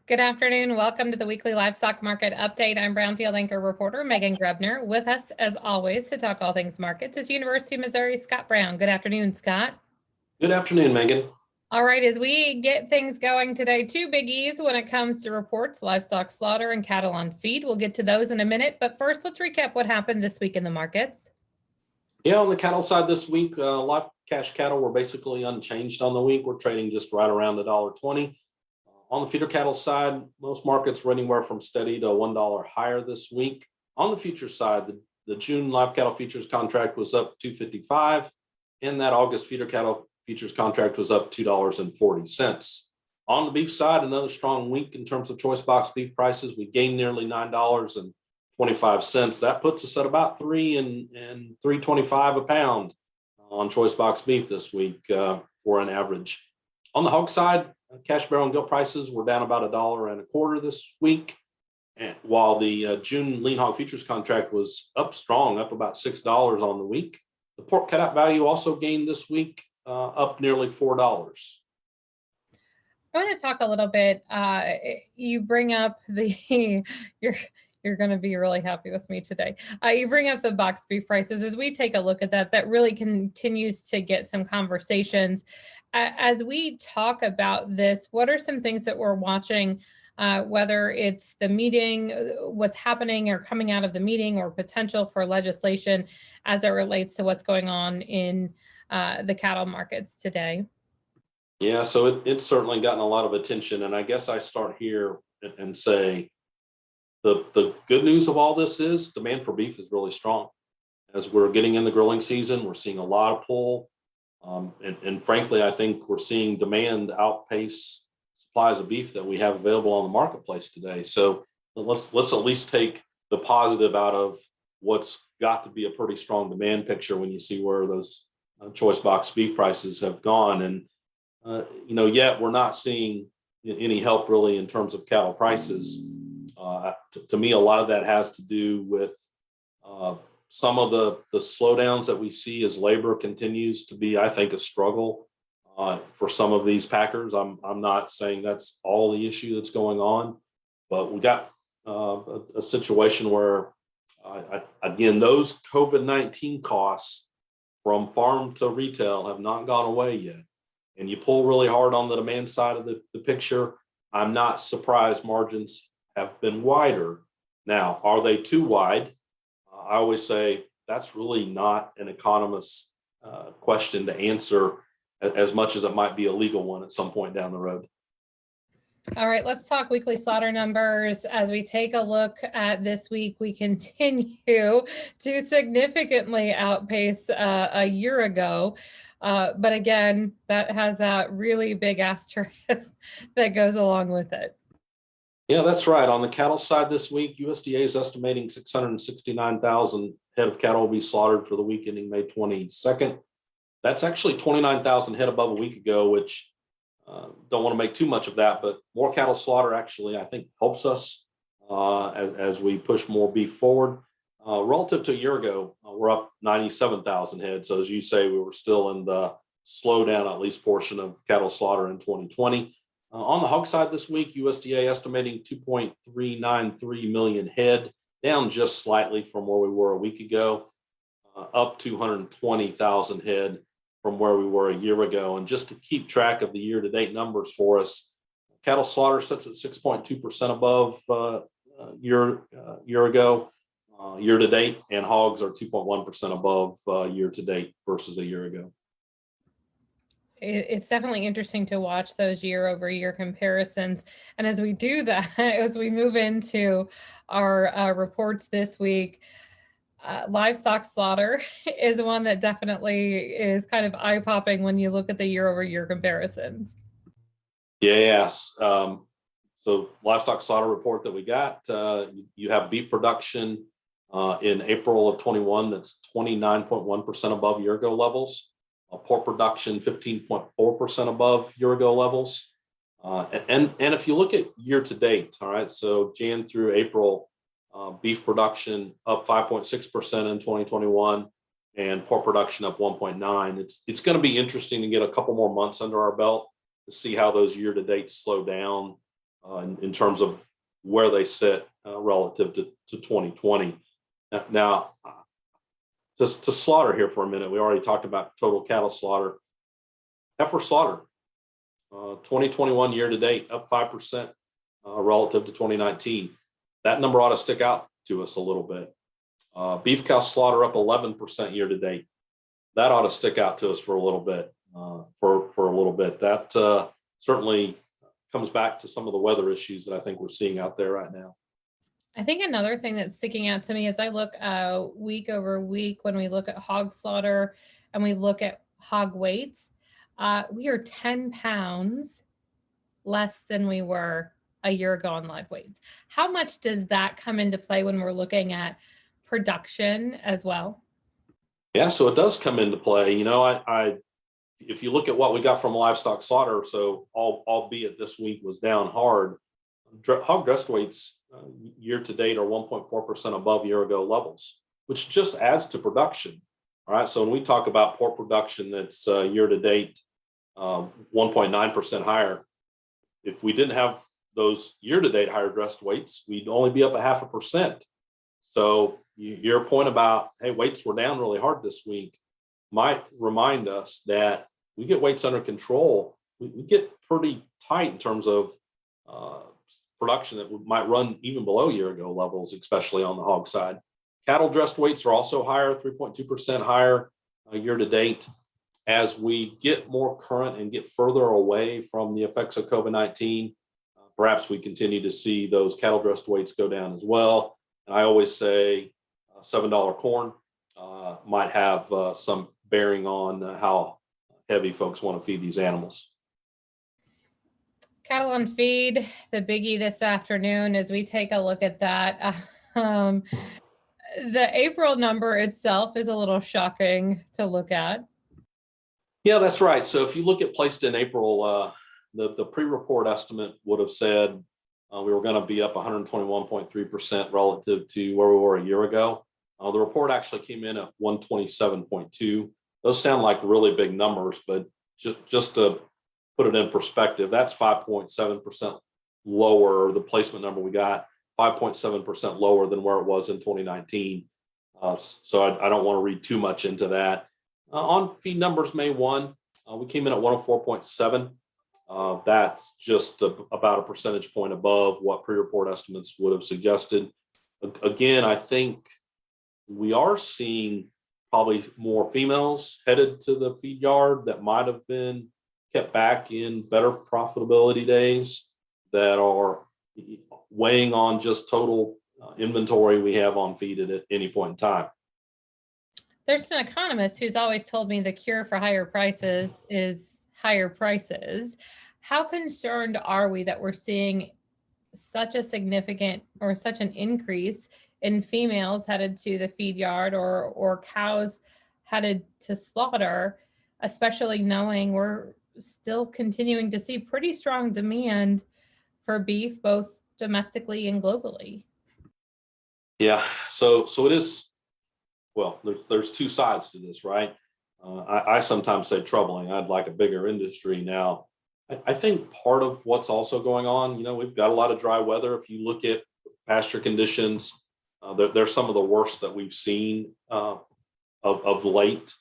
Good afternoon. Welcome to the weekly livestock market update. I'm Brownfield anchor reporter Megan Grebner. With us, as always, to talk all things markets is University of Missouri Scott Brown. Good afternoon, Scott. Good afternoon, Megan. All right, as we get things going today, two biggies when it comes to reports: livestock slaughter and cattle on feed. We'll get to those in a minute, but first, let's recap what happened this week in the markets. Yeah, on the cattle side this week, live cash cattle were basically unchanged on the week. We're trading just right around $1.20. On the feeder cattle side, most markets were anywhere from steady to $1 higher this week. On the futures side, the June live cattle futures contract was up $2.55, and that August feeder cattle futures contract was up $2.40. On the beef side, another strong week in terms of choice box beef prices. We gained nearly $9.25. That puts us at about $3.25 a pound on choice box beef this week for an average. On the hog side, cash barrow and gilt prices were down about $1.25 this week, and while the June lean hog futures contract was up strong, up about $6 on the week. The pork cutout value also gained this week, up nearly $4. I want to talk a little bit. You bring up the you're going to be really happy with me today. You bring up the box beef prices. As we take a look at that, that really continues to get some conversations. As we talk about this, what are some things that we're watching, whether it's the meeting, what's happening or coming out of the meeting, or potential for legislation as it relates to what's going on in the cattle markets today? Yeah, so it's certainly gotten a lot of attention. And I guess I start here and say the good news of all this is demand for beef is really strong. As we're getting in the grilling season, we're seeing a lot of pull. And frankly, I think we're seeing demand outpace supplies of beef that we have available on the marketplace today. So let's at least take the positive out of what's got to be a pretty strong demand picture when you see where those choice box beef prices have gone. And yet we're not seeing any help really in terms of cattle prices. To me, a lot of that has to do with some of the slowdowns that we see as labor continues to be, I think, a struggle for some of these packers. I'm not saying that's all the issue that's going on, but we got a situation where, again, those COVID-19 costs from farm to retail have not gone away yet. And you pull really hard on the demand side of the picture, I'm not surprised margins have been wider. Now, are they too wide? I always say that's really not an economist's question to answer as much as it might be a legal one at some point down the road. All right, let's talk weekly slaughter numbers. As we take a look at this week, we continue to significantly outpace a year ago. But again, that has that really big asterisk that goes along with it. Yeah, that's right. On the cattle side this week, USDA is estimating 669,000 head of cattle will be slaughtered for the week ending May 22nd. That's actually 29,000 head above a week ago, which don't want to make too much of that, but more cattle slaughter actually, I think, helps us as we push more beef forward. Relative to a year ago, we're up 97,000 head. So as you say, we were still in the slowdown, at least portion of cattle slaughter in 2020. On the hog side this week, USDA estimating 2.393 million head, down just slightly from where we were a week ago, up 220,000 head from where we were a year ago. And just to keep track of the year-to-date numbers for us, cattle slaughter sits at 6.2% above year ago, year-to-date, and hogs are 2.1% above year-to-date versus a year ago. It's definitely interesting to watch those year-over-year comparisons. And as we do that, as we move into our reports this week, livestock slaughter is one that definitely is kind of eye-popping when you look at the year-over-year comparisons. Yes. So livestock slaughter report that we got, you have beef production in April of 21 that's 29.1% above year-ago levels. Pork production 15.4% above year-ago levels. And if you look at year-to-date, all right, so Jan through April, beef production up 5.6% in 2021, and pork production up 1.9. It's going to be interesting to get a couple more months under our belt to see how those year-to-date slow down in terms of where they sit relative to 2020. Now, just to slaughter here for a minute, we already talked about total cattle slaughter. Heifer slaughter, 2021 year to date, up 5% relative to 2019. That number ought to stick out to us a little bit. Beef cow slaughter up 11% year to date. That ought to stick out to us for a little bit. That certainly comes back to some of the weather issues that I think we're seeing out there right now. I think another thing that's sticking out to me as I look week over week when we look at hog slaughter and we look at hog weights, we are 10 pounds less than we were a year ago on live weights. How much does that come into play when we're looking at production as well? Yeah, so it does come into play. You know, I if you look at what we got from livestock slaughter, so albeit this week was down hard, hog dressed weights year to date are 1.4% above year ago levels, which just adds to production. All right, so when we talk about pork production that's year to date 1.9% higher, if we didn't have those year to date higher dressed weights, we'd only be up 0.5%. So your point about, hey, weights were down really hard this week might remind us that we get weights under control. We get pretty tight in terms of production that might run even below year ago levels, especially on the hog side. Cattle dressed weights are also higher, 3.2% higher year to date. As we get more current and get further away from the effects of COVID-19, perhaps we continue to see those cattle dressed weights go down as well. And I always say $7 corn might have some bearing on how heavy folks want to feed these animals. Cattle on feed, the biggie this afternoon, as we take a look at that. The April number itself is a little shocking to look at. Yeah, that's right. So if you look at placed in April, the pre-report estimate would have said we were going to be up 121.3% relative to where we were a year ago. The report actually came in at 127.2. Those sound like really big numbers, but just to put it in perspective, that's 5.7% lower. The placement number we got 5.7% lower than where it was in 2019. So I don't want to read too much into that. On feed numbers, May 1, we came in at 104.7. That's just about a percentage point above what pre-report estimates would have suggested. Again, I think we are seeing probably more females headed to the feed yard that might have been kept back in better profitability days that are weighing on just total inventory we have on feed at any point in time. There's an economist who's always told me the cure for higher prices is higher prices. How concerned are we that we're seeing such a significant or such an increase in females headed to the feed yard or cows headed to slaughter, especially knowing we're still continuing to see pretty strong demand for beef, both domestically and globally? Yeah, so it is. Well, there's two sides to this, right? I sometimes say troubling. I'd like a bigger industry now. I think part of what's also going on, you know, we've got a lot of dry weather. If you look at pasture conditions, they're some of the worst that we've seen of late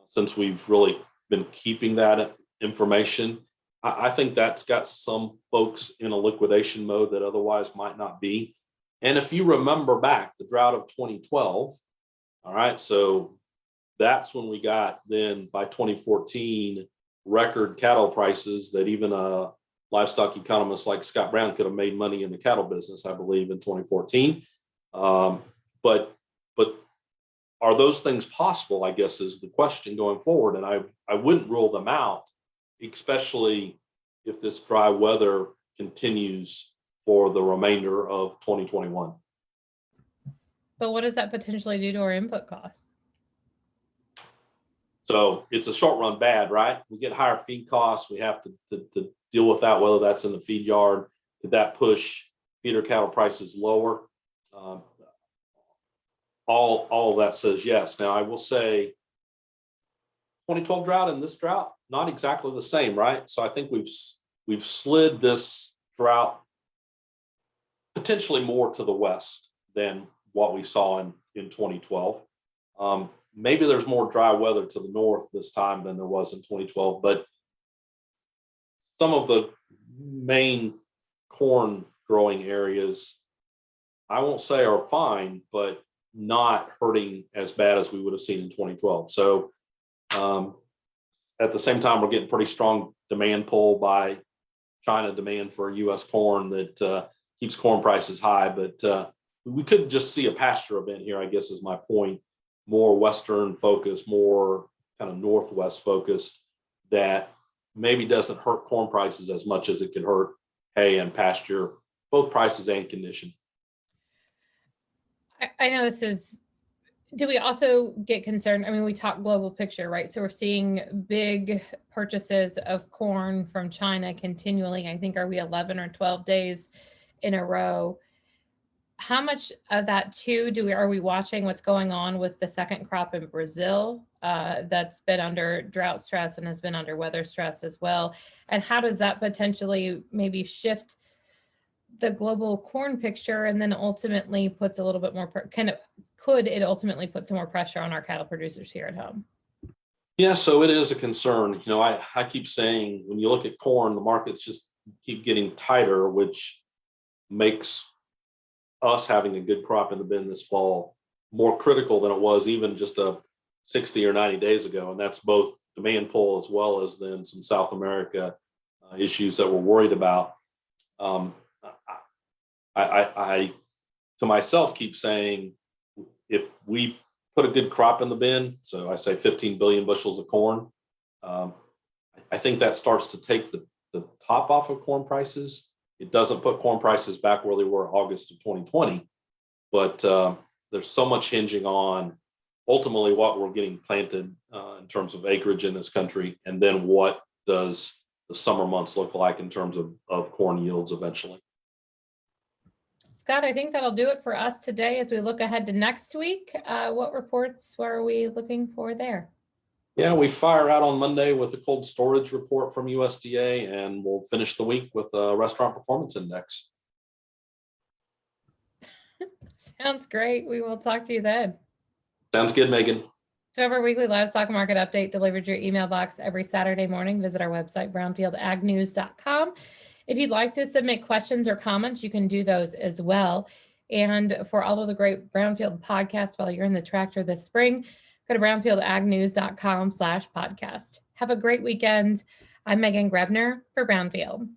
since we've really been keeping that information. I think that's got some folks in a liquidation mode that otherwise might not be. And if you remember back, the drought of 2012, all right, so that's when we got then by 2014 record cattle prices that even a livestock economist like Scott Brown could have made money in the cattle business, I believe, in 2014. But are those things possible, I guess, is the question going forward. And I wouldn't rule them out, especially if this dry weather continues for the remainder of 2021. But what does that potentially do to our input costs? So it's a short run bad, right? We get higher feed costs. We have to deal with that, whether that's in the feed yard. Could that push feeder cattle prices lower? All of that says yes. Now, I will say 2012 drought and this drought, not exactly the same, right? So I think we've slid this drought potentially more to the west than what we saw in 2012. Maybe there's more dry weather to the north this time than there was in 2012, but some of the main corn growing areas, I won't say are fine, but not hurting as bad as we would have seen in 2012. So at the same time, we're getting pretty strong demand pull by China demand for U.S. corn that keeps corn prices high. But we could just see a pasture event here, I guess is my point. More Western focused, more kind of Northwest focused, that maybe doesn't hurt corn prices as much as it could hurt hay and pasture, both prices and condition. I know this is, do we also get concerned? I mean, we talk global picture, right? So we're seeing big purchases of corn from China continually. I think, are we 11 or 12 days in a row? How much of that too are we watching what's going on with the second crop in Brazil that's been under drought stress and has been under weather stress as well? And how does that potentially maybe shift the global corn picture, and then ultimately puts a little bit more, could it ultimately put some more pressure on our cattle producers here at home? Yeah, so it is a concern. You know, I keep saying when you look at corn, the markets just keep getting tighter, which makes us having a good crop in the bin this fall more critical than it was even just 60 or 90 days ago. And that's both demand pull as well as then some South America issues that we're worried about. I to myself keep saying, if we put a good crop in the bin, so I say 15 billion bushels of corn, I think that starts to take the top off of corn prices. It doesn't put corn prices back where they were August of 2020, but there's so much hinging on ultimately what we're getting planted in terms of acreage in this country, and then what does the summer months look like in terms of corn yields eventually. Scott, I think that'll do it for us today as we look ahead to next week. What reports are we looking for there? Yeah, we fire out on Monday with a cold storage report from USDA, and we'll finish the week with a restaurant performance index. Sounds great. We will talk to you then. Sounds good, Megan. To have our weekly livestock market update delivered to your email box every Saturday morning, visit our website, brownfieldagnews.com. If you'd like to submit questions or comments, you can do those as well. And for all of the great Brownfield podcasts while you're in the tractor this spring, go to brownfieldagnews.com/podcast. Have a great weekend. I'm Megan Grebner for Brownfield.